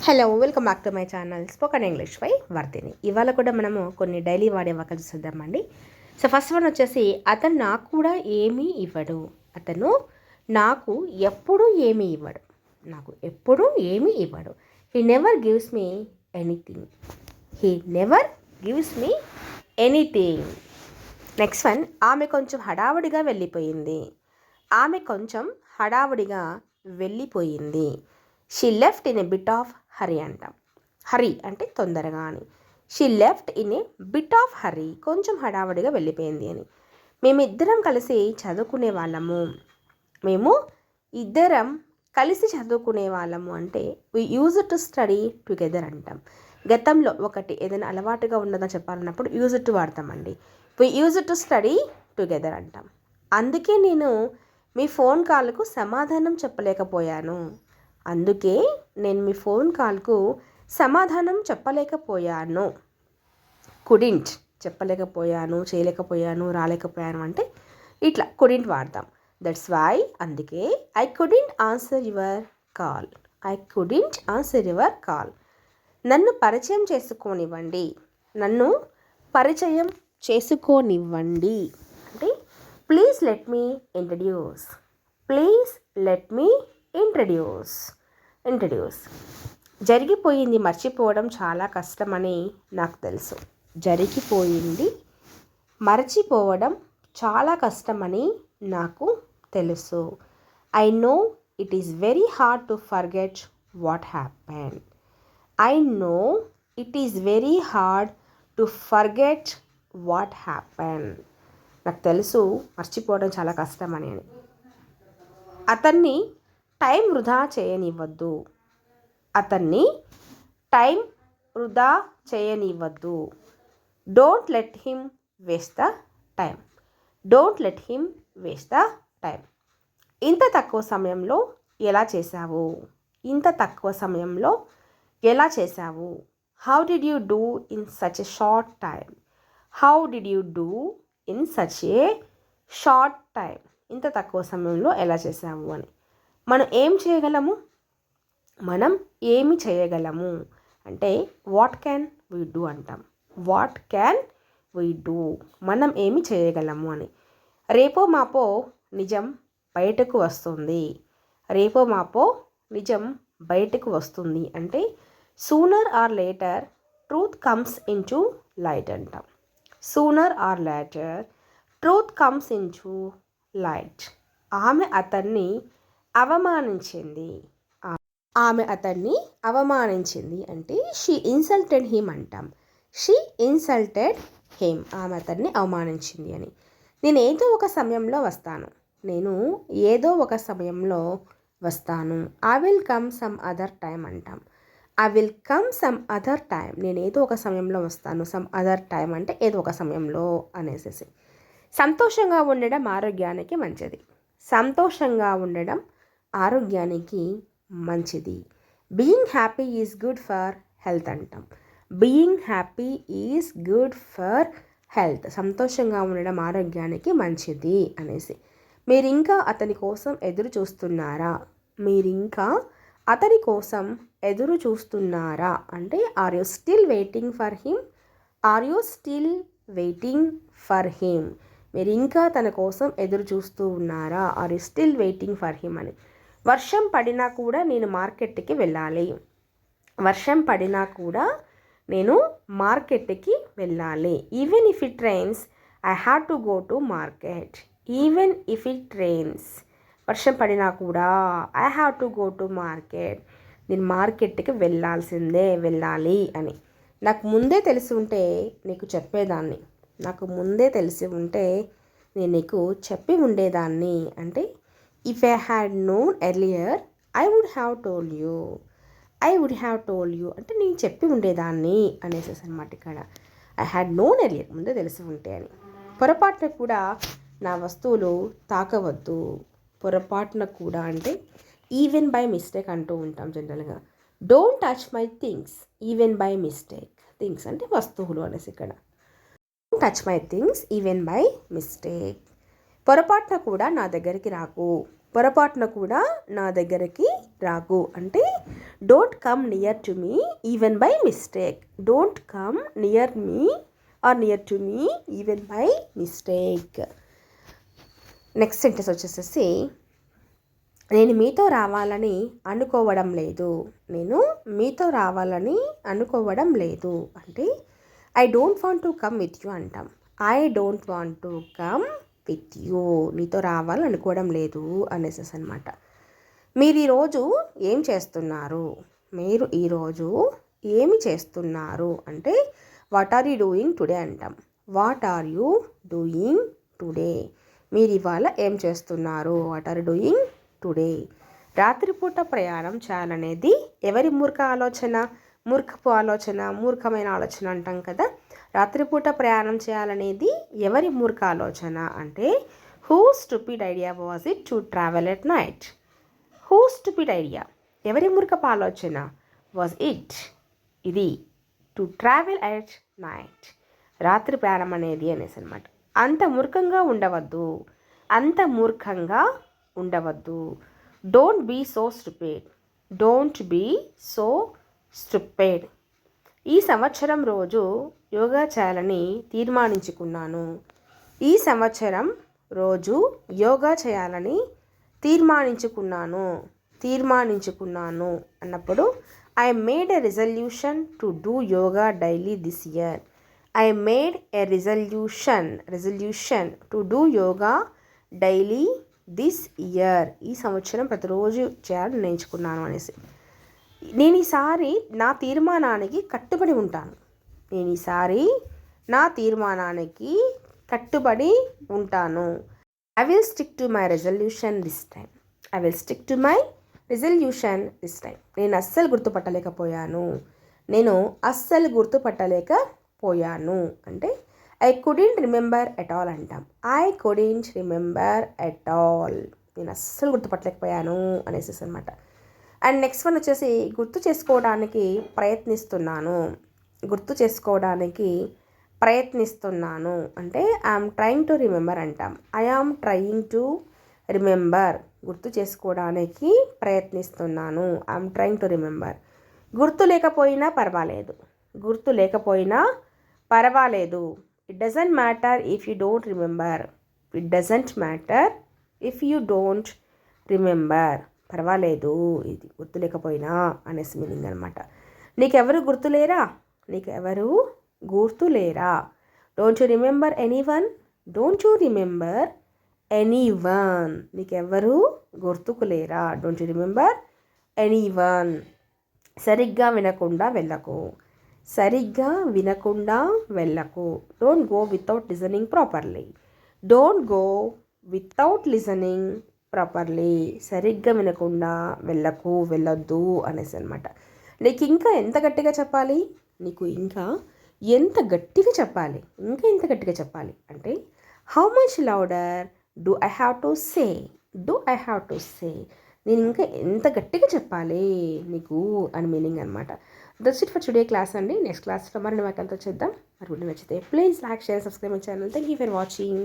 Hello, welcome back to my channel spoken English by Varthini. ఇవాళ కూడా మనము కొన్ని డైలీ వాడే వాక్యాలు చూద్దామండి. సో ఫస్ట్ వన్ వచ్చేసి, అతను నాకు కూడా ఏమీ ఇవ్వడు. అతను నాకు ఎప్పుడు ఏమీ ఇవ్వడు. నాకు ఎప్పుడు ఏమీ ఇవ్వడు. He never gives me anything. He never gives me anything. Next one, ఆమె కొంచెం హడావుడిగా వెళ్ళిపోయింది. ఆమె కొంచెం హడావుడిగా వెళ్ళిపోయింది. She left in a bit of hurry అంటాం. హరీ అంటే తొందరగా అని. She left in a bit of hurry, కొంచెం హడావుడిగా వెళ్ళిపోయింది అని. మేమిద్దరం కలిసి చదువుకునే వాళ్ళము. మేము ఇద్దరం కలిసి చదువుకునే వాళ్ళము అంటే we use to study together అంటాం. గతంలో ఒకటి ఏదైనా అలవాటుగా ఉన్నదని చెప్పాలన్నప్పుడు యూజ్ టు వాడతామండి. We use to study together అంటాం. అందుకే నేను మీ ఫోన్ కాల్కు సమాధానం చెప్పలేకపోయాను. అందుకే నేను మీ ఫోన్ కాల్కు సమాధానం చెప్పలేకపోయాను. కుడింట్ చెప్పలేకపోయాను, చేయలేకపోయాను, రాలేకపోయాను అంటే ఇట్లా కుడింట్ వాడతాం. దట్స్ వై, అందుకే I couldn't answer your call. I couldn't answer your call. నన్ను పరిచయం చేసుకోనివ్వండి. నన్ను పరిచయం చేసుకోనివ్వండి అంటే please let me introduce. Please let me introduce. జరిగిపోయింది మర్చిపోవడం చాలా కష్టమని నాకు తెలుసు. జరిగిపోయింది మర్చిపోవడం చాలా కష్టమని నాకు తెలుసు. I know it is very hard to forget what happen. I know it is very hard to forget what happen. నాకు తెలుసు మర్చిపోవడం చాలా కష్టమని. అతన్ని టైం వృధా చేయనివ్వద్దు. అతన్ని టైం వృధా చేయనివ్వద్దు. Don't let him waste the time. Don't let him waste the time. ఇంత తక్కువ సమయంలో ఎలా చేశావు? ఇంత తక్కువ సమయంలో ఎలా చేశావు? How did you do in such a short time? How did you do in such a short time. ఇంత తక్కువ సమయంలో ఎలా చేశావు అని. మనం ఏం చేయగలము? మనం ఏమి చేయగలము అంటే వాట్ క్యాన్ వీ డూ అంటాం. వాట్ క్యాన్ వీ డూ, మనం ఏమి చేయగలము అని. రేపో మాపో నిజం బయటకు వస్తుంది. రేపో మాపో నిజం బయటకు వస్తుంది అంటే sooner or later truth comes in to light అంటాం. Sooner or later truth comes in to light. ఆమె అతన్ని అవమానించింది. ఆమె అతన్ని అవమానించింది అంటే షీ ఇన్సల్టెడ్ హిమ్ అంటాం. She insulted him. ఆమె అతన్ని అవమానించింది అని. నేను ఏదో ఒక సమయంలో వస్తాను. నేను ఏదో ఒక సమయంలో వస్తాను. I will come some other time అంటాం. I will come some other time. నేను ఏదో ఒక సమయంలో వస్తాను. సమ్ అదర్ టైం అంటే ఏదో ఒక సమయంలో అనేసి. సంతోషంగా ఉండడం ఆరోగ్యానికి మంచిది. సంతోషంగా ఉండడం ఆరోగ్యానికి మంచిది. Being happy is good for health అంటాం. Being happy is good for health. సంతోషంగా ఉండడం ఆరోగ్యానికి మంచిది అనేసి. మీరింకా అతని కోసం ఎదురు చూస్తున్నారా? మీరింకా అతని కోసం ఎదురు చూస్తున్నారా అంటే are you still waiting for him? Are you still waiting for him. మీరు ఇంకా తన కోసం ఎదురు చూస్తూ ఉన్నారా? Are you still waiting for him అని. వర్షం పడినా కూడా నేను మార్కెట్కి వెళ్ళాలి. వర్షం పడినా కూడా నేను మార్కెట్కి వెళ్ళాలి. Even if it rains I have to go to market. Even if it rains, వర్షం పడినా కూడా I have to go to market. నేను మార్కెట్కి వెళ్ళాలి అని. నాకు ముందే తెలిసి ఉంటే నీకు చెప్పేదాన్ని. నాకు ముందే తెలిసి ఉంటే నేను నీకు చెప్పి ఉండేదాన్ని అంటే if I had known earlier I would have told you. I would have told you అంటే నేను చెప్పి ఉండేదాన్ని అనేసేసి అనమాట. ఇక్కడ ఐ హ్యాడ్ నోన్ ఎర్లియర్, ముందే తెలిసి ఉంటే అని. పొరపాటున కూడా నా వస్తువులు తాకవద్దు. పొరపాటున కూడా అంటే ఈవెన్ బై మిస్టేక్ అంటూ ఉంటాం జనరల్గా. Don't touch my things even by mistake. Things అంటే వస్తువులు అనేసి ఇక్కడ. Don't touch my things even by mistake. పొరపాటున కూడా నా దగ్గరికి రాకు. పొరపాటున కూడా నా దగ్గరికి రాకు అంటే don't come near to me even by mistake. Don't come near me or near to me even by mistake. Next sentence వచ్చేసేసి నేను మీతో రావాలని అనుకోవడం లేదు. నేను మీతో రావాలని అనుకోవడం లేదు అంటే I don't want to come with you అంటాం. I don't want to come with you, నీతో రావాలని అనుకోవడం లేదు అనేసి అనమాట. మీరు ఈరోజు ఏం చేస్తున్నారు? మీరు ఈరోజు ఏమి చేస్తున్నారు అంటే what are you doing today అంటాం. What are you doing today, మీరు ఇవాళ ఏం చేస్తున్నారు? What are you doing today. రాత్రిపూట ప్రయాణం చేయాలనేది ఎవరి మూర్ఖపు ఆలోచన, మూర్ఖమైన ఆలోచన అంటాం కదా. రాత్రిపూట ప్రయాణం చేయాలనేది ఎవరి మూర్ఖ ఆలోచన అంటే who stupid idea was it to travel at night. Who stupid idea, ఎవరి మూర్ఖపు ఆలోచన, వాజ్ ఇట్, ఇది, టు ట్రావెల్ ఎట్ నైట్, రాత్రి ప్రయాణం అనేది అనేసి అనమాట. అంత మూర్ఖంగా ఉండవద్దు, అంత మూర్ఖంగా ఉండవద్దు. Don't be so stupid, don't be so stupid. ఈ సంవత్సరం రోజు యోగా చేయాలని తీర్మానించుకున్నాను. ఈ సంవత్సరం రోజు యోగా చేయాలని తీర్మానించుకున్నాను అన్నప్పుడు I made a resolution to do yoga daily this year. I made a resolution to do yoga daily this year. ఈ సంవత్సరం ప్రతిరోజు చేయాలని నేర్చుకున్నాను అనేసి. నేను ఈసారి నా తీర్మానానికి కట్టుబడి ఉంటాను. నేను ఈసారి నా తీర్మానానికి కట్టుబడి ఉంటాను. I will stick to my resolution this time. I will stick to my resolution this time. నేను అస్సలు గుర్తుపట్టలేకపోయాను అంటే I couldn't remember at all అంటాం. I couldn't remember at all, నేను అస్సలు గుర్తుపట్టలేకపోయాను అనేసి అనమాట. అండ్ నెక్స్ట్ వన్ వచ్చేసి గుర్తు చేసుకోవడానికి ప్రయత్నిస్తున్నాను అంటే ఐఎమ్ ట్రయింగ్ టు రిమెంబర్ అంటాం. ఐఆమ్ ట్రయింగ్ టు రిమెంబర్, గుర్తు చేసుకోవడానికి ప్రయత్నిస్తున్నాను. I'm trying to remember. గుర్తు లేకపోయినా పర్వాలేదు. It doesn't matter if you don't remember. It doesn't matter if you don't remember. పర్వాలేదు, ఇది గుర్తు లేకపోయినా అనేసి మీనింగ్ అనమాట. నీకెవరు గుర్తులేరా? Don't you remember anyone? నీకెవరు గుర్తుకులేరా? Don't you remember anyone. సరిగ్గా వినకుండా వెళ్ళకు. Don't go without listening properly. సరిగ్గా వినకుండా వెళ్ళొద్దు అనేసి అనమాట. నీకు ఇంకా ఎంత గట్టిగా చెప్పాలి అంటే how much louder do I have to say. నేను ఇంకా ఎంత గట్టిగా చెప్పాలి నీకు అని మీనింగ్ అనమాట. That's it for today class అండి. నెక్స్ట్ క్లాస్లో మరిన్ని వాక్యాలతో చేద్దాం. మరి నచ్చితే please like, share, subscribe my channel. Thank you for watching.